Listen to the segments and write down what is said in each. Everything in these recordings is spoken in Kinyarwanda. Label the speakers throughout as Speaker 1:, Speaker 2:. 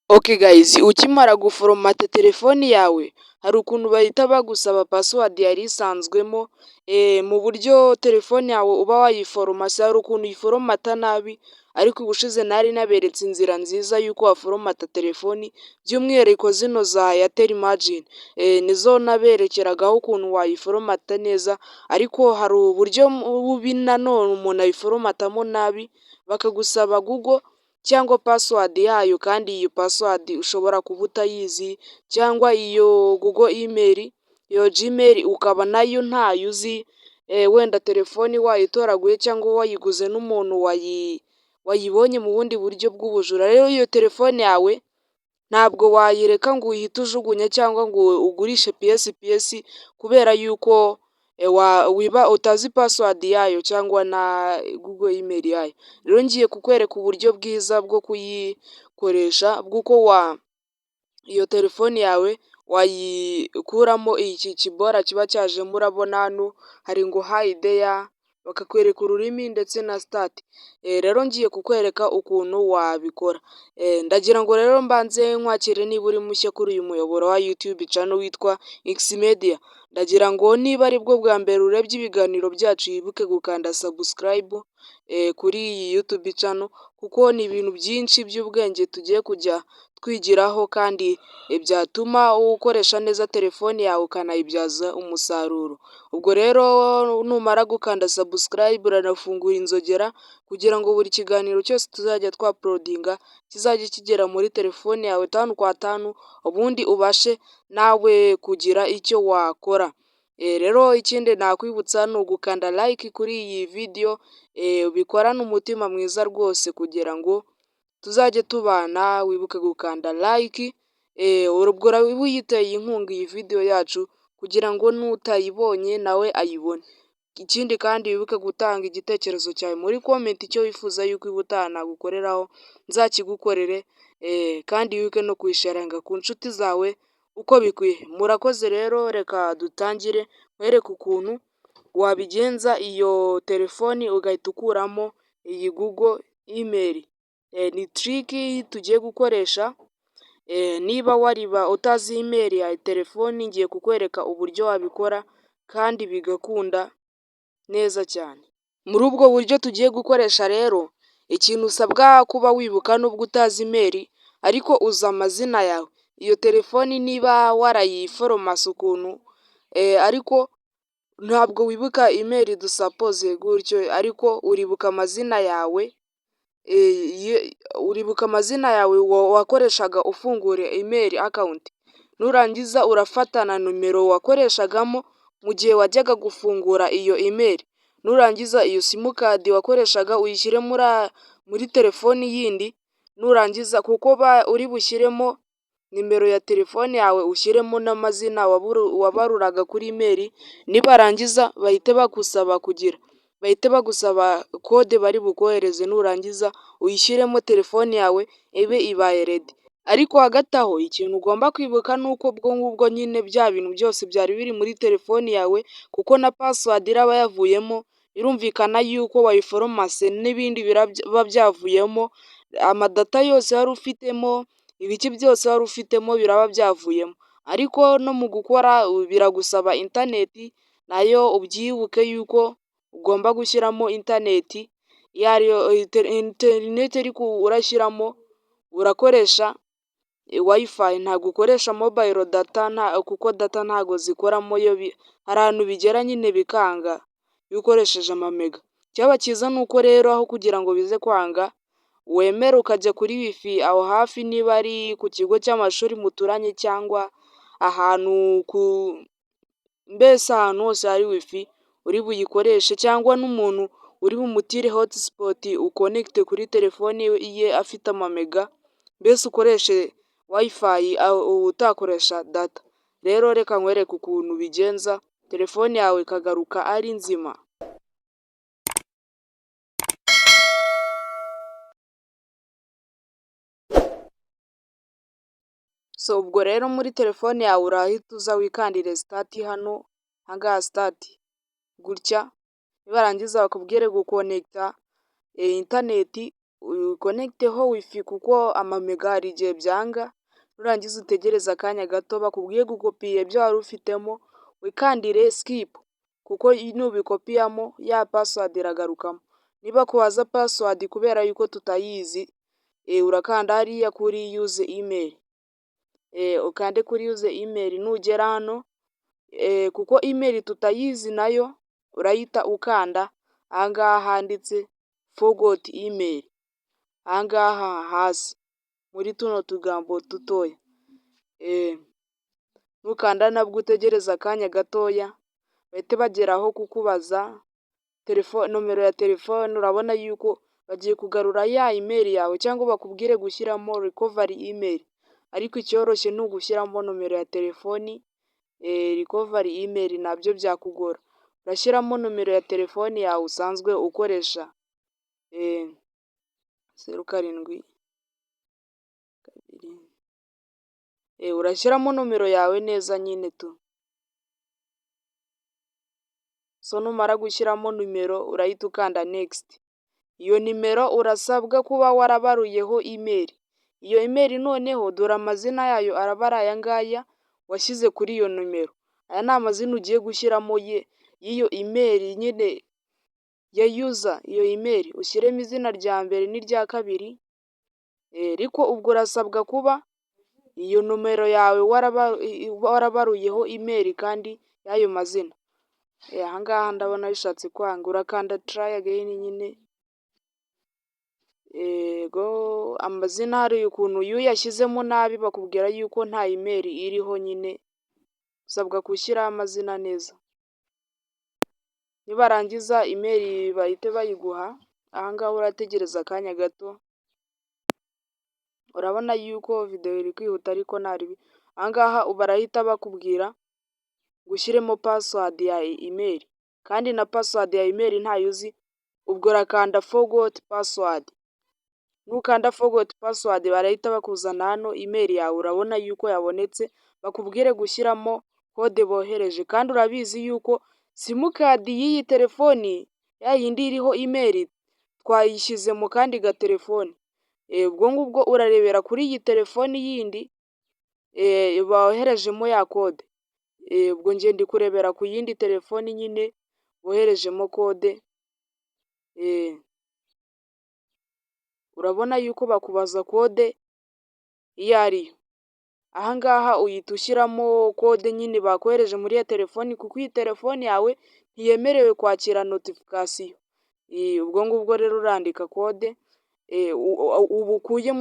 Speaker 1: Okay guys, ukimara guforomata telefoni yawe, hari ukuntu bahita bagusaba password yari isanzwemo, mu buryo telefone yawe uba wayiforomase hari ukuntu uyiforomata nabi, ariko ubushize nari naberetse inzira nziza y'uko waforomata telefoni, by'umwihariko zino za Airtel Imagine, nizo naberekeragaho ukuntu wayiforomata neza, ariko hari uburyo bubi nanone umuntu ayiforomatamo nabi, bakagusaba Google cyangwa password yayo kandi iyo password ushobora kuba utayizi, cyangwa iyo Google email, iyo Gmail ukaba nayo ntayo uzi, wenda telefoni wayitoraguye cyangwa wayiguze n'umuntu wayibonye mu bundi buryo bw'ubujura, rero iyo telefone yawe ntabwo wayireka ngo uhite ujugunya cyangwa ngo ugurishe piyesi kubera yuko utazi password yayo cyangwa na Google email yayo. Rero ngiye kukwereka uburyo bwiza bwo kuyikoresha bw'uko iyo telefone yawe wayikuramo iki kibora kiba cyajemo, urabona hano hari ngo hi there, bakakwereka ururimi ndetse na start. Rero ngiye kukwereka ukuntu wabikora. Ndagira ngo rero mbanze nkwakire niba uri mushya kuri uyu muyoboro wa YouTube channel witwa X Media. Ndagira ngo niba ari bwo bwa mbere urebye ibiganiro byacu wibuke gukanda subscribe kuri iyi YouTube channel, kuko ni ibintu byinshi by'ubwenge tugiye kujya twigiraho kandi byatuma ukoresha neza telefone yawe ukanayibyaza umusaruro. Ubwo rero numara gukanda subscribe uranafungura inzogera kugira ngo buri kiganiro cyose tuzajya twapulodinga kizajye kigera muri telefone yawe tanu kwa tanu, ubundi ubashe nawe kugira icyo wakora. Rero ikindi nakwibutsa ni ugukanda like kuri iyi video, ubikorane umutima mwiza rwose kugira ngo tuzajye tubana, wibuke gukanda like, ubwo uraba uyiteye inkunga iyi video yacu kugira ngo n'utayibonye nawe ayibone. Ikindi kandi wibuke gutanga igitekerezo cyawe muri comment, icyo wifuza yuko ubutaha nagukoreraho nzakigukorere, kandi wibuke no kuyisharinga ku nshuti zawe uko bikwiye. Murakoze rero, reka dutangire nkwereke ukuntu wabigenza iyo telefoni ugahita ukuramo iyi Google email. Ni trick tugiye gukoresha, niba utazi email ya telefoni ngiye kukwereka uburyo wabikora kandi bigakunda neza cyane. Muri ubwo buryo tugiye gukoresha rero, ikintu usabwa kuba wibuka nubwo utazi email, ariko uzi amazina yawe. Iyo telefoni niba warayiforomase ukuntu, ariko ntabwo wibuka email dusapoze gutyo, ariko uribuka amazina yawe, wakoreshaga ufungura email account. Nurangiza urafata na numero wakoreshagamo mu gihe wajyaga gufungura iyo email. Nurangiza iyo simukadi wakoreshaga uyishyire muri telefoni yindi, nurangiza kuko uri bushyiremo nimero ya telefone yawe ushyiremo n'amazina wabaruraga kuri email, nibarangiza bahite bagusaba kode bari bukohereze, nurangiza uyishyiremo telefone yawe ibe ibaye ready. Ariko hagati aho ikintu ugomba kwibuka ni uko ubwo ngubwo nyine bya bintu byose byari biri muri telefoni yawe, kuko na password iraba yavuyemo, birumvikana yuko wayiforomase n'ibindi biba byavuyemo, amadata yose wari ufitemo, ibiki byose wari ufitemo biraba byavuyemo. Ariko no mu gukora biragusaba interineti, nayo ubyibuke yuko ugomba gushyiramo interineti iyo ariyo interineti, ariko urashyiramo urakoresha wifi, ntabwo ukoresha mobile data, kuko data ntabwo zikoramo, hari ahantu bigera nyine bikanga iyo ukoresheje amamega. Icyaba cyiza ni uko rero aho kugira ngo bize kwanga, wemera ukajya kuri wifi aho hafi, niba ari ku kigo cy'amashuri muturanye cyangwa ahantu mbese ahantu hose hari wifi uri buyikoreshe, cyangwa n'umuntu uri bumutire hotspot ukonekite kuri telefoni ye afite amamega, mbese ukoreshe wifi utakoresha data. Rero reka nkwereke ukuntu bigenza telefoni yawe ikagaruka ari nzima. Ubwo rero muri telefone yawe urahita uza wikandire start, hano ahangaha start gutya, nibarangiza bakubwire gukonekita interineti, ukonegiteho wifi kuko amamega hari igihe byanga, nurangiza utegereze akanya gato bakubwiye gukopiya ibyo wari ufitemo, wikandire sikipu kuko nubikopiyamo ya pasiwadi iragarukamo. Nibakubaza pasiwadi kubera yuko tutayizi, urakanda hariya kuri yuze imeri. Ukande kuri yuze imeri, nugera hano kuko imeri tutayizi nayo urahita ukanda ahangaha handitse fogoti imeri, ahangaha hasi muri tuno tugambo dutoya. Nukanda nabwo utegereza akanya gatoya bahite bageraho kukubaza nomero ya telefone. Urabona yuko bagiye kugarura ya imeri yawe cyangwa bakubwire gushyiramo rikovari imeri, ariko icyoroshye ni ugushyiramo nomero ya telefoni. Rikovari imeri nabyo byakugora, urashyiramo nomero ya telefoni yawe usanzwe ukoresha 07 urashyiramo nomero yawe neza nyine tu. So numara gushyiramo nimero urahita ukanda next. Iyo nimero urasabwa kuba warabaruyeho imeri. Iyo imeri noneho dore amazina yayo araba ari aya ngaya washyize kuri iyo nimero. Aya ni amazina ugiye gushyiramo y'iyo imeri nyine ya yuza. Iyo imeri ushyiremo izina rya mbere n'irya kabiri, ariko ubwo urasabwa kuba iyo nomero yawe warabaruyeho imeri kandi y'ayo mazina. Ahangaha ndabona bishatse kwanga, urakanda try again nyine. Amazina hari ukuntu iyo uyashyizemo nabi bakubwira yuko nta imeri iriho nyine, usabwa gushyiraho amazina neza. Nibarangiza imeri bahite bayiguha, ahangaha urategereza akanya gato. Urabona yuko video iri kwihuta ariko ntaribi. Ahangaha barahita bakubwira gushyiremo pasiwadi ya imeri, kandi na pasiwadi ya imeri ntayo uzi, ubwo urakanda forgot password. Nukanda forgot password barahita bakuzana hano imeri yawe urabona yuko yabonetse, bakubwire gushyiramo kode bohereje. Kandi urabizi yuko simukadi y'iyi telefoni ya yindi iriho imeri twayishyize mu kandi gatelefoni. Ubwo ngubwo urarebera kuri iyi telefoni yindi boherejemo ya kode. Ubwo njye ndi kurebera ku yindi telefoni nyine boherejemo kode. Urabona yuko bakubaza kode iyo ariyo. Ahangaha uhita ushyiramo kode nyine bakohereje muri iyo telefoni, kuko iyi telefoni yawe ntiyemerewe kwakira notification. Ubwo ngubwo rero urandika kode ubu ukuye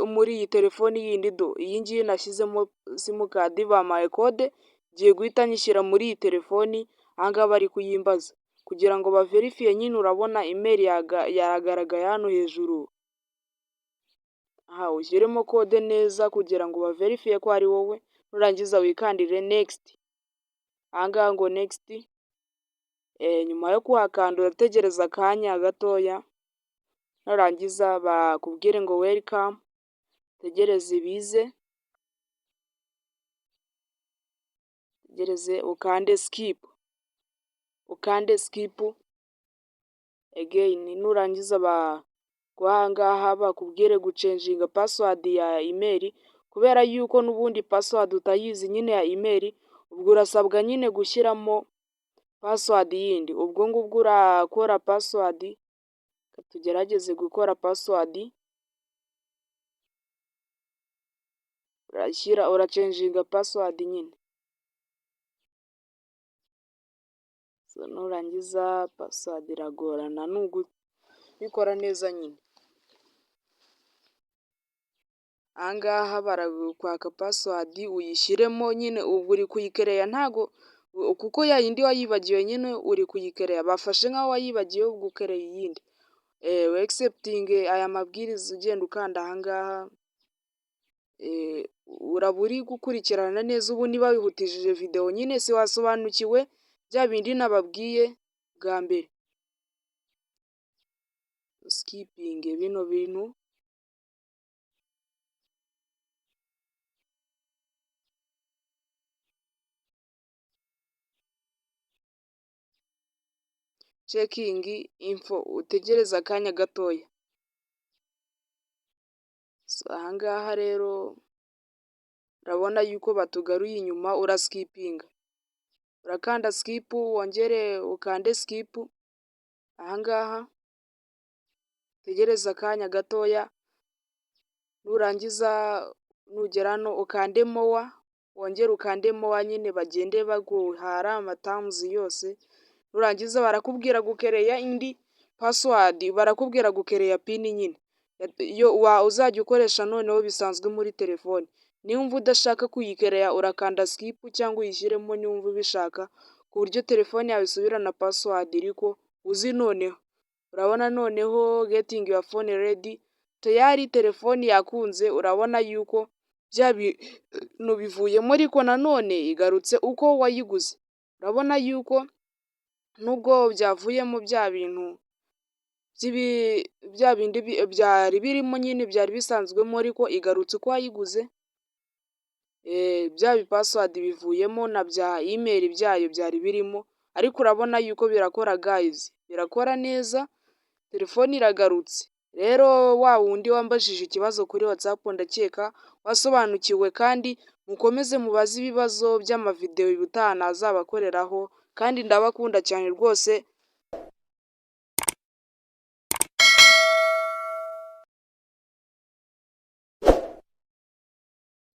Speaker 1: muri iyi telefoni yindi iyi ngiyi nashyizemo simukadi bampaye kode, ngiye guhita nyishyira muri iyi telefoni. Ahangaha bari kuyimbaza kugira ngo baverifiye nyine. Urabona imeri yagaragaye hano hejuru. Ushyiremo kode neza kugira ngo baverifiye ko ari wowe, nurangiza wikandire next. Ahangaha ngo next. Nyuma yo kuhakanda urategereza akanya gatoya, nurangiza bakubwire ngo welcome, tegereze bize, tegereze ukande skip again. Nurangiza ahangaha bakubwire gucenjinga pasiwadi ya imeri, kubera yuko n'ubundi pasiwadi utayizi nyine ya imeri, ubwo urasabwa nyine gushyiramo pasiwadi yindi. Ubwo ngubwo urakora pasiwadi, tugerageze gukora pasiwadi. Uracenjinga pasiwadi nyine. Nurangiza pasiwadi iragorana, bikora neza nyine. Ahangaha barakwaka pasiwadi uyishyiremo nyine, ubwo uri kuyikereya ntago, kuko ya yindi wayibagiwe nyine uri kuyikereya, bafashe nkaho wayibagiwe ubwo ukereye iyindi. Accepting aya mabwiriza ugenda ukanda ahangaha. Uraba uri gukurikirana neza. Ubu niba wihutishije video nyine si wasobanukiwe bya bindi nababwiye bwa mbere. Skipping bino bintu. cekingi info utegereze akanya gatoya. Aha ngaha rero urabona yuko batugaruye inyuma urasikipinga. Urakanda sikipu wongere ukande sikipu, aha ngaha utegereze akanya gatoya, nurangiza nugera hano ukande mowa, wongere ukande mowa nyine bagende baguhara amatamuzi yose, nurangiza barakubwira gukereya indi pasiwadi, barakubwira gukereya pini nyine uzajya ukoresha noneho bisanzwe muri telefoni. Niwumva udashaka kuyikereya urakanda sikipu cyangwa uyishyiremo niwumva ubishaka, ku buryo telefoni yawe isubirana pasiwadi ariko uzi noneho. Urabona noneho getingi yuwa fone redi, tayari telefoni yakunze, urabona yuko bya bintu bivuyemo ariko nanone igarutse uko wayiguze. Urabona yuko nubwo byavuyemo bya bintu bya bindi byari birimo nyine byari bisanzwemo ariko igarutse uko wayiguze, bya bipasiwadi bivuyemo na bya imeri byayo byari birimo, ariko urabona yuko birakora gayizi, birakora neza, telefoni iragarutse. Rero wa wundi wambajije ikibazo kuri watsapu ndakeka wasobanukiwe, kandi mukomeze mubaze ibibazo by'amavidewo ubutaha nazabakoreraho, kandi ndabakunda cyane rwose.